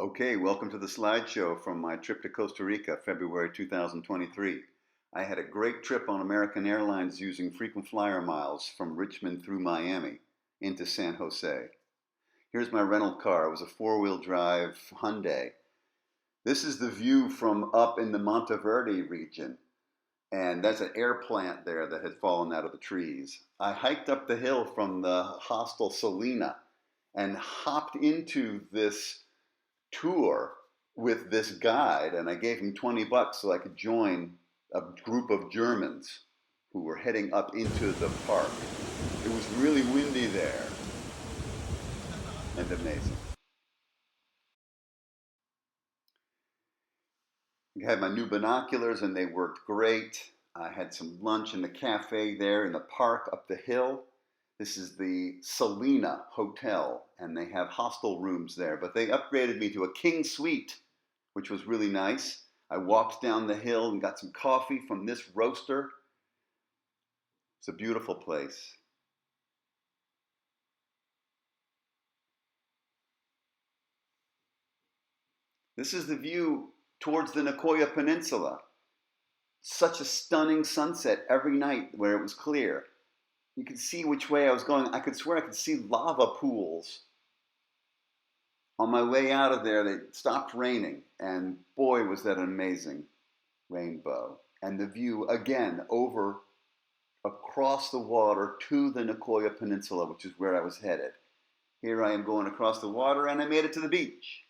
Okay, welcome to the slideshow from my trip to Costa Rica, February 2023. I had a great trip on American Airlines using frequent flyer miles from Richmond through Miami into San Jose. Here's my rental car. It was a four-wheel drive Hyundai. This is the view from up in the Monteverde region, and that's an air plant there that had fallen out of the trees. I hiked up the hill from the hostel Salina and hopped into this tour with this guide, and I gave him 20 bucks so I could join a group of Germans who were heading up into the park. It was really windy there and amazing. I had my new binoculars and they worked great. I had some lunch in the cafe there in the park up the hill. This is the Salina Hotel, and they have hostel rooms there, but they upgraded me to a king suite, which was really nice. I walked down the hill and got some coffee from this roaster. It's a beautiful place. This is the view towards the Nicoya Peninsula. Such a stunning sunset every night where it was clear. You could see which way I was going. I could swear I could see lava pools. On my way out of there, it stopped raining, and boy, was that an amazing rainbow. And the view, again, over across the water to the Nicoya Peninsula, which is where I was headed. Here I am going across the water, and I made it to the beach.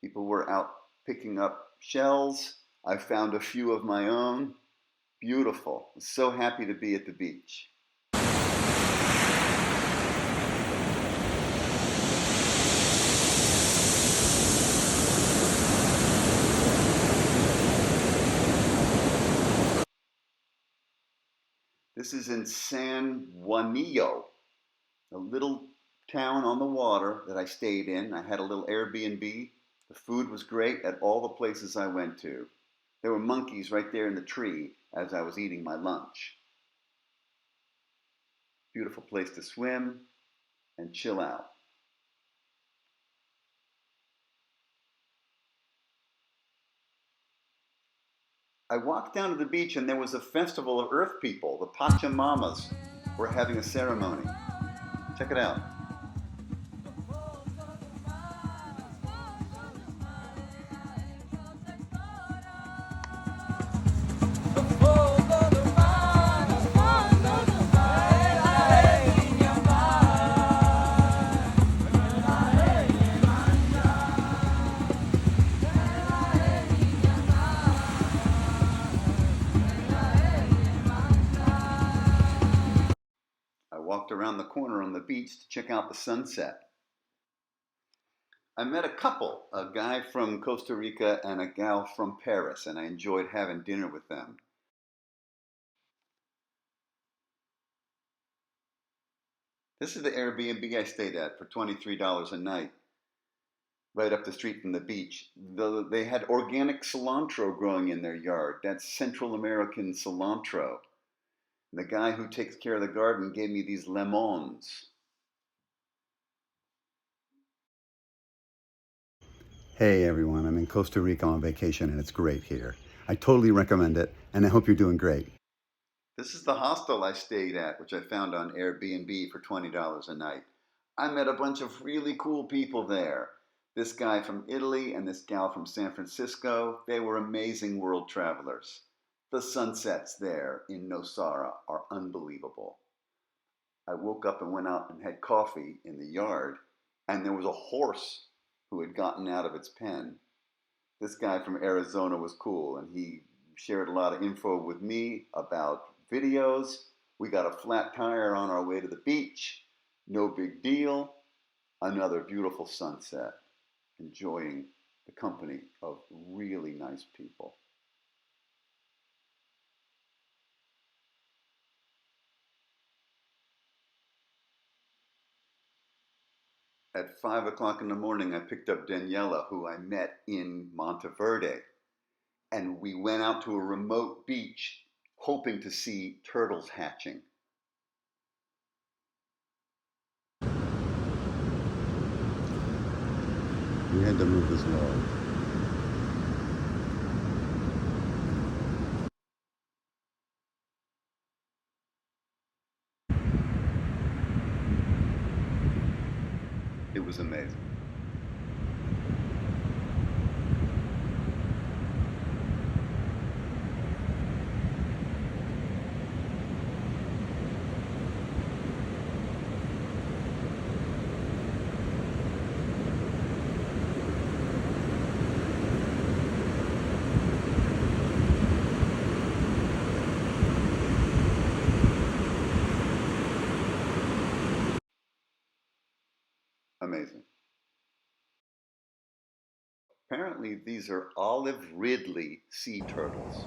People were out picking up shells. I found a few of my own. Beautiful. I was so happy to be at the beach. This is in San Juanillo, a little town on the water that I stayed in. I had a little Airbnb. The food was great at all the places I went to. There were monkeys right there in the tree as I was eating my lunch. Beautiful place to swim and chill out. I walked down to the beach and there was a festival of earth people. The Pachamamas were having a ceremony. Check it out. I walked around the corner on the beach to check out the sunset. I met a couple, a guy from Costa Rica and a gal from Paris, and I enjoyed having dinner with them. This is the Airbnb I stayed at for $23 a night, right up the street from the beach. They had organic cilantro growing in their yard. That's Central American cilantro. And the guy who takes care of the garden gave me these lemons. Hey everyone, I'm in Costa Rica on vacation and it's great here. I totally recommend it and I hope you're doing great. This is the hostel I stayed at, which I found on Airbnb for $20 a night. I met a bunch of really cool people there. This guy from Italy and this gal from San Francisco. They were amazing world travelers. The sunsets there in Nosara are unbelievable. I woke up and went out and had coffee in the yard, and there was a horse who had gotten out of its pen. This guy from Arizona was cool, and he shared a lot of info with me about videos. We got a flat tire on our way to the beach. No big deal. Another beautiful sunset. Enjoying the company of really nice people. At 5 o'clock in the morning, I picked up Daniela, who I met in Monteverde, and we went out to a remote beach hoping to see turtles hatching. We had to move this log. It was amazing. Amazing. Apparently, these are olive ridley sea turtles.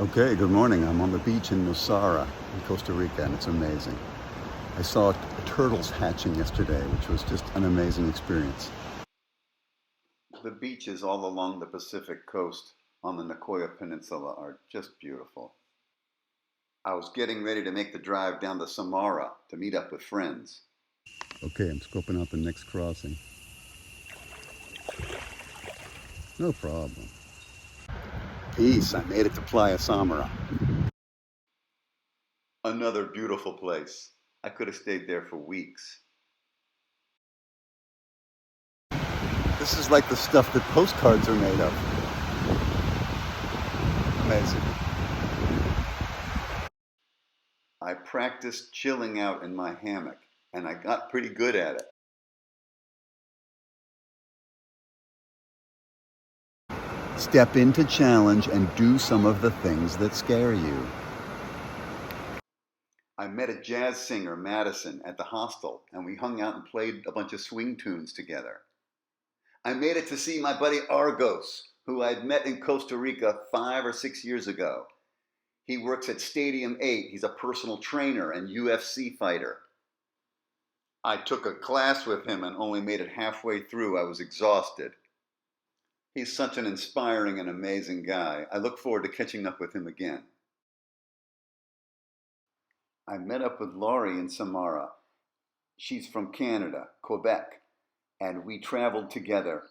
Okay, good morning. I'm on the beach in Nosara in Costa Rica, and it's amazing. I saw turtles hatching yesterday, which was just an amazing experience. The beaches all along the Pacific coast on the Nicoya Peninsula are just beautiful. I was getting ready to make the drive down to Samara to meet up with friends. Okay, I'm scoping out the next crossing. No problem. Peace, I made it to Playa Samara. Another beautiful place. I could have stayed there for weeks. This is like the stuff that postcards are made of. Amazing. I practiced chilling out in my hammock, and I got pretty good at it. Step into challenge and do some of the things that scare you. I met a jazz singer, Madison, at the hostel, and we hung out and played a bunch of swing tunes together. I made it to see my buddy Argos, who I'd met in Costa Rica 5 or 6 years ago. He works at Stadium 8. He's a personal trainer and UFC fighter. I took a class with him and only made it halfway through. I was exhausted. He's such an inspiring and amazing guy. I look forward to catching up with him again. I met up with Laurie in Samara. She's from Canada, Quebec, and we traveled together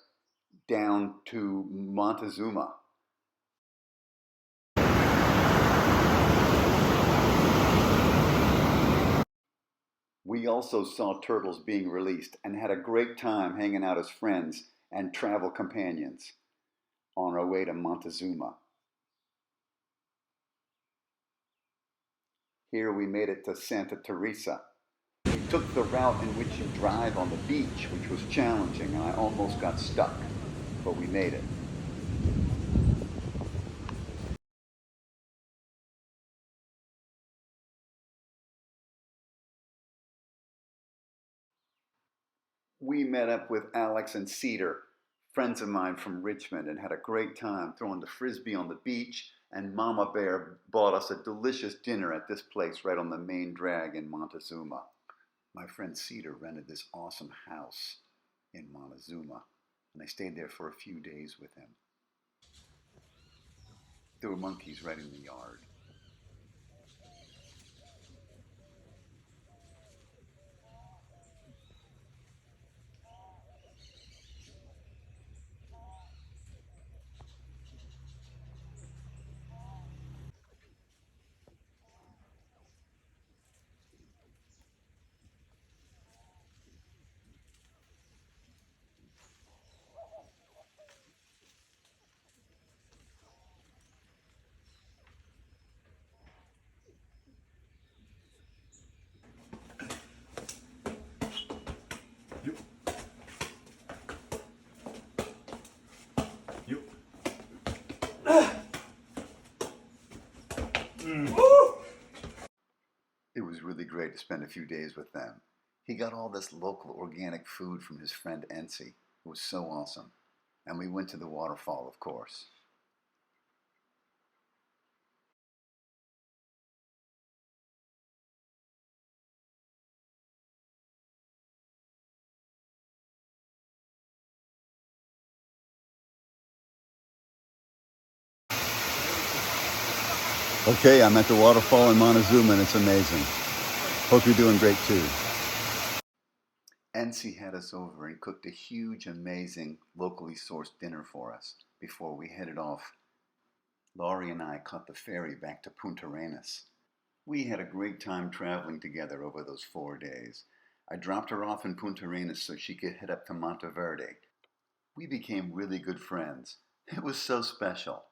down to Montezuma. We also saw turtles being released and had a great time hanging out as friends and travel companions on our way to Montezuma. Here we made it to Santa Teresa. We took the route in which you drive on the beach, which was challenging, and I almost got stuck, but we made it. We met up with Alex and Cedar, friends of mine from Richmond, and had a great time throwing the frisbee on the beach, and Mama Bear bought us a delicious dinner at this place right on the main drag in Montezuma. My friend Cedar rented this awesome house in Montezuma, and I stayed there for a few days with him. There were monkeys right in the yard. was really great to spend a few days with them. He got all this local organic food from his friend Ency. It was so awesome. And we went to the waterfall, of course. Okay, I'm at the waterfall in Montezuma and it's amazing. Hope you're doing great too. Ency had us over and cooked a huge, amazing, locally sourced dinner for us before we headed off. Laurie and I caught the ferry back to Punta Arenas. We had a great time traveling together over those 4 days. I dropped her off in Punta Arenas so she could head up to Monteverde. We became really good friends. It was so special.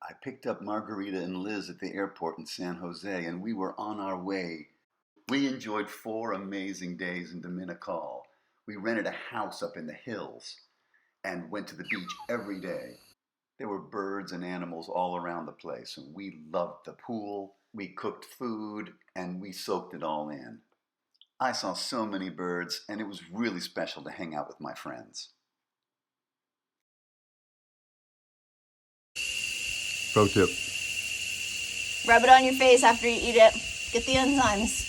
I picked up Margarita and Liz at the airport in San Jose, and we were on our way. We enjoyed 4 amazing days in Dominical. We rented a house up in the hills and went to the beach every day. There were birds and animals all around the place, and we loved the pool. We cooked food, and we soaked it all in. I saw so many birds, and it was really special to hang out with my friends. Pro tip. Rub it on your face after you eat it. Get the enzymes.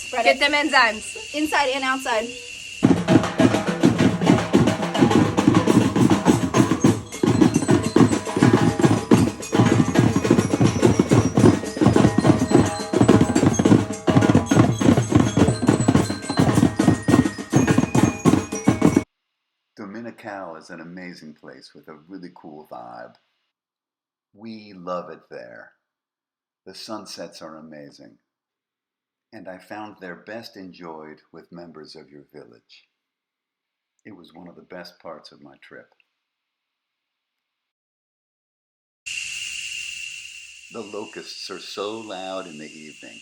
Spread Get it. them enzymes. Inside and outside. Dominical is an amazing place with a really cool vibe. We love it there. The sunsets are amazing. And I found they're best enjoyed with members of your village. It was one of the best parts of my trip. The locusts are so loud in the evening.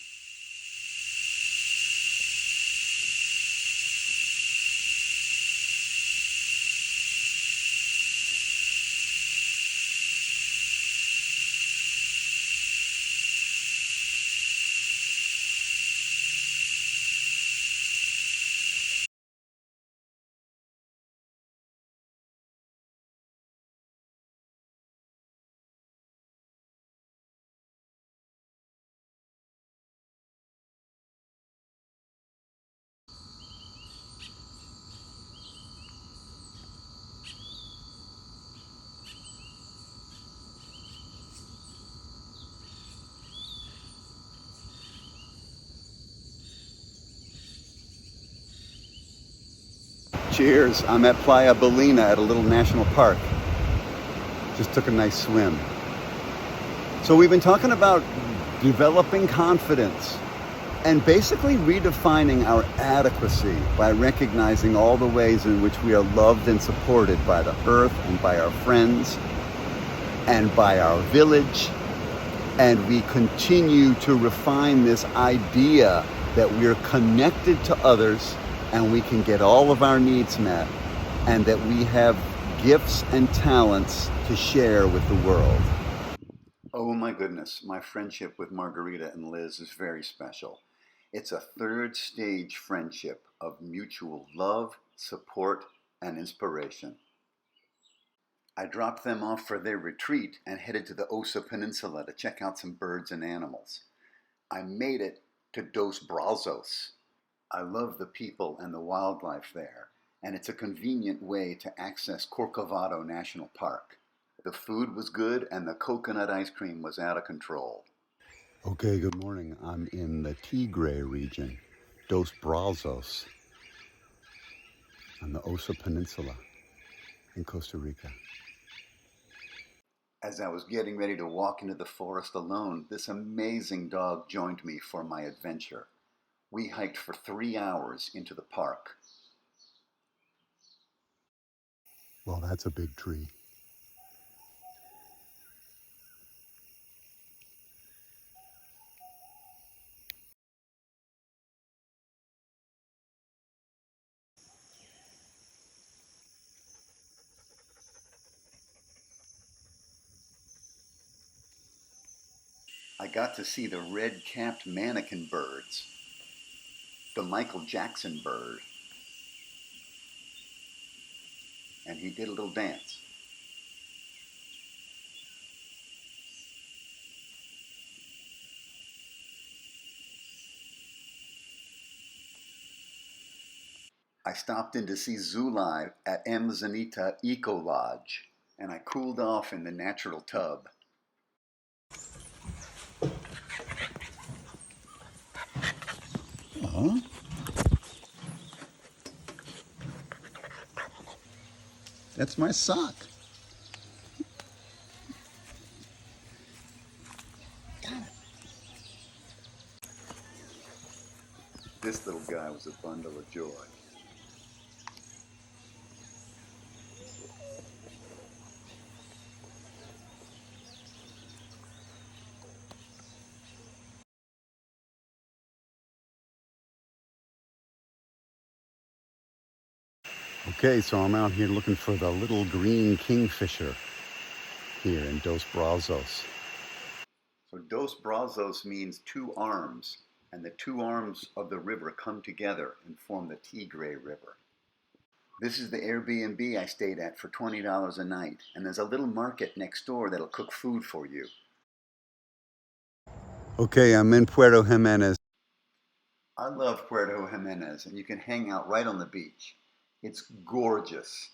Cheers, I'm at Playa Ballena at a little national park. Just took a nice swim. So we've been talking about developing confidence and basically redefining our adequacy by recognizing all the ways in which we are loved and supported by the earth and by our friends and by our village. And we continue to refine this idea that we're connected to others and we can get all of our needs met, and that we have gifts and talents to share with the world. Oh my goodness, my friendship with Margarita and Liz is very special. It's a 3rd stage friendship of mutual love, support, and inspiration. I dropped them off for their retreat and headed to the Osa Peninsula to check out some birds and animals. I made it to Dos Brazos. I love the people and the wildlife there, and it's a convenient way to access Corcovado National Park. The food was good and the coconut ice cream was out of control. Okay, good morning. I'm in the Tigre region, Dos Brazos, on the Osa Peninsula in Costa Rica. As I was getting ready to walk into the forest alone, this amazing dog joined me for my adventure. We hiked for 3 hours into the park. Well, that's a big tree. I got to see the red-capped mannequin birds, the Michael Jackson bird, and he did a little dance. I stopped in to see Zoo Live at M. Zanita Eco Lodge, and I cooled off in the natural tub. Huh? That's my sock. Got it. This little guy was a bundle of joy. Okay, so I'm out here looking for the little green kingfisher here in Dos Brazos. So Dos Brazos means two arms, and the two arms of the river come together and form the Tigre River. This is the Airbnb I stayed at for $20 a night, and there's a little market next door that'll cook food for you. Okay, I'm in Puerto Jimenez. I love Puerto Jimenez, and you can hang out right on the beach. It's gorgeous.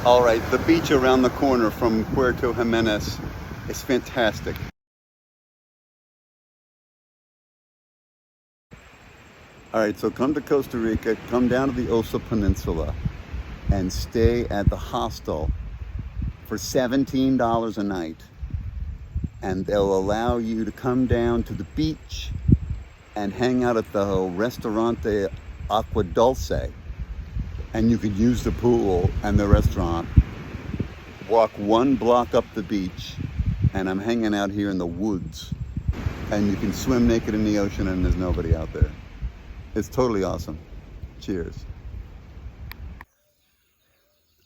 All right, the beach around the corner from Puerto Jimenez is fantastic. All right, so come to Costa Rica, come down to the Osa Peninsula, and stay at the hostel for $17 a night. And they'll allow you to come down to the beach and hang out at the Restaurante Agua Dulce. And you could use the pool and the restaurant. Walk 1 block up the beach, and I'm hanging out here in the woods. And you can swim naked in the ocean and there's nobody out there. It's totally awesome. Cheers.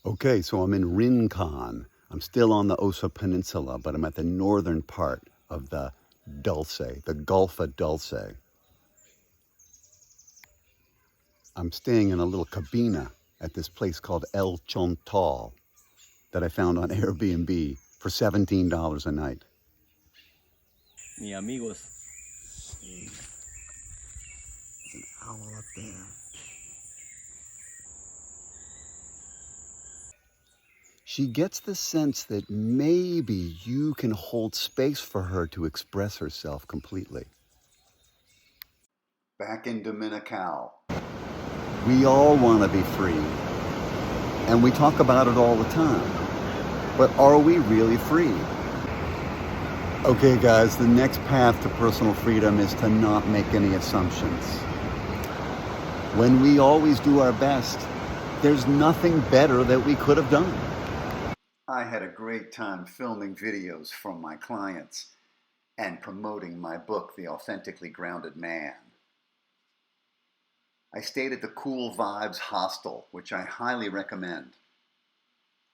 Okay, so I'm in Rincon. I'm still on the Osa Peninsula, but I'm at the northern part of the Dulce, the Gulf of Dulce. I'm staying in a little cabina at this place called El Chontal that I found on Airbnb for $17 a night. Mi amigos. There's an owl up there. She gets the sense that maybe you can hold space for her to express herself completely. Back in Dominical. We all want to be free, and we talk about it all the time. But are we really free? Okay, guys, the next path to personal freedom is to not make any assumptions. When we always do our best, there's nothing better that we could have done. I had a great time filming videos from my clients and promoting my book, The Authentically Grounded Man. I stayed at the Cool Vibes Hostel, which I highly recommend.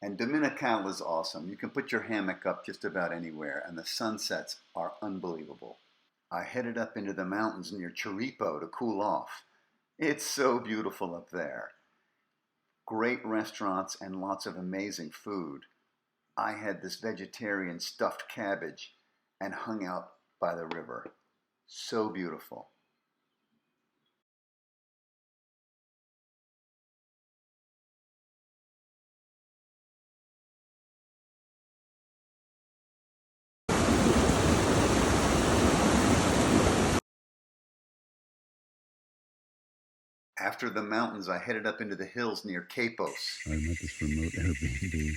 And Dominical is awesome. You can put your hammock up just about anywhere, and the sunsets are unbelievable. I headed up into the mountains near Chiripo to cool off. It's so beautiful up there. Great restaurants and lots of amazing food. I had this vegetarian stuffed cabbage and hung out by the river. So beautiful. After the mountains, I headed up into the hills near Capos. I met this remote Airbnb.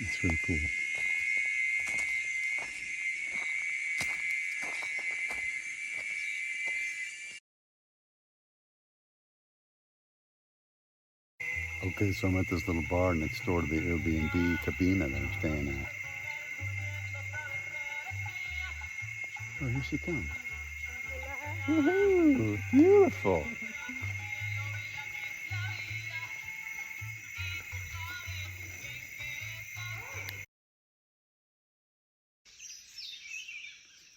It's really cool. Okay, so I'm at this little bar next door to the Airbnb cabina that I'm staying at. Oh, here she comes. Woohoo! Beautiful.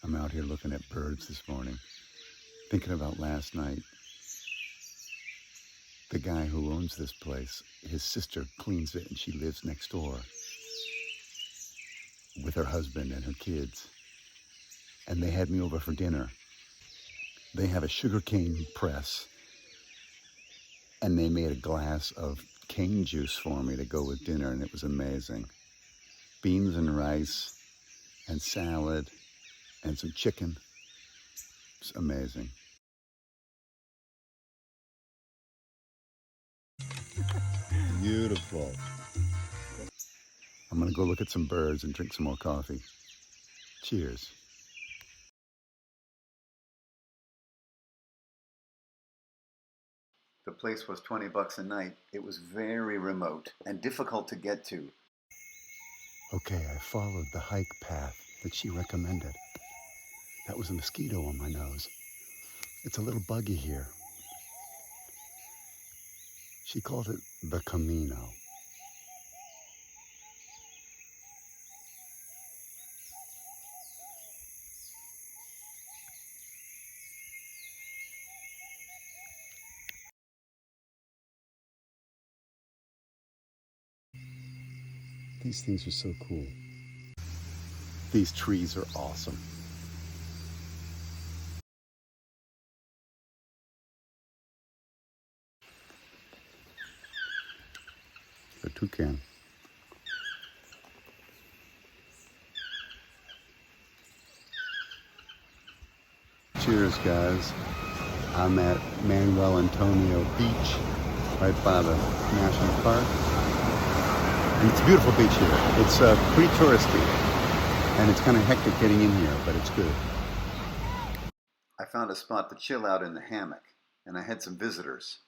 I'm out here looking at birds this morning, thinking about last night. The guy who owns this place, his sister cleans it and she lives next door with her husband and her kids. And they had me over for dinner. They have a sugarcane press and they made a glass of cane juice for me to go with dinner, and it was amazing. Beans and rice and salad and some chicken. It's amazing. Beautiful. I'm gonna go look at some birds and drink some more coffee. Cheers. The place was $20 a night. It was very remote and difficult to get to. Okay, I followed the hike path that she recommended. That was a mosquito on my nose. It's a little buggy here. She called it the Camino. These things are so cool. These trees are awesome. A toucan. Cheers, guys. I'm at Manuel Antonio Beach, right by the National Park. And it's a beautiful beach here. It's pretty touristy, and it's kind of hectic getting in here, but it's good. I found a spot to chill out in the hammock, and I had some visitors.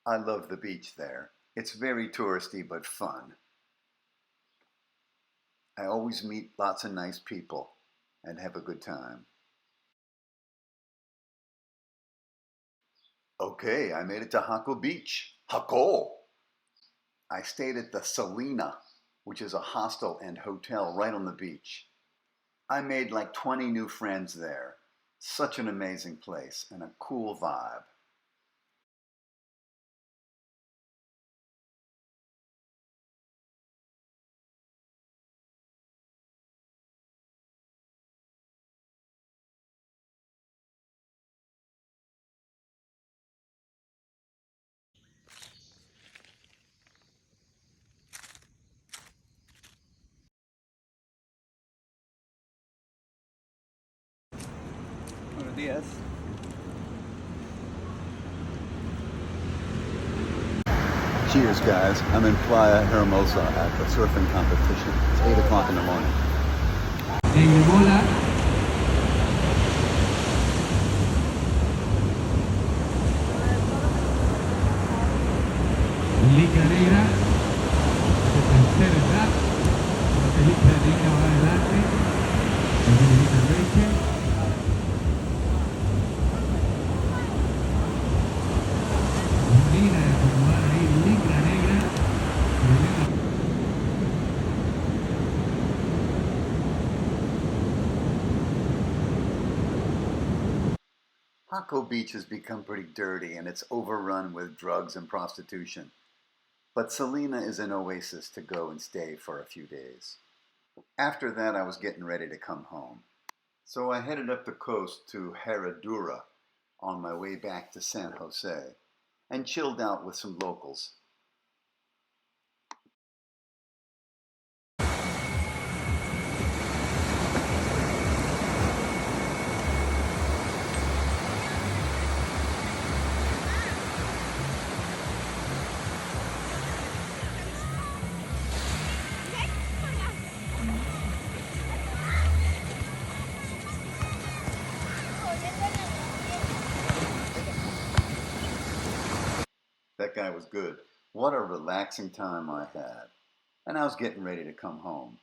I love the beach there. It's very touristy but fun. I always meet lots of nice people and have a good time. Okay, I made it to Jaco Beach. Jaco! I stayed at the Salina, which is a hostel and hotel right on the beach. I made like 20 new friends there. Such an amazing place and a cool vibe. Buenos días. Cheers, guys. I'm in Playa Hermosa at the surfing competition. It's 8 o'clock in the morning. Liga negra, de tercera edad, la película negra va adelante, inmediatamente. Mira, como van ahí, liga negra, Jaco Beach has become pretty dirty and it's overrun with drugs and prostitution. But Salina is an oasis to go and stay for a few days. After that, I was getting ready to come home. So I headed up the coast to Herradura on my way back to San Jose and chilled out with some locals That guy was good. What a relaxing time I had. And I was getting ready to come home.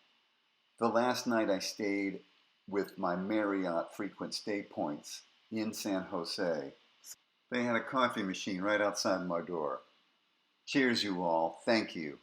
The last night I stayed with my Marriott frequent stay points in San Jose. They had a coffee machine right outside my door. Cheers, you all. Thank you.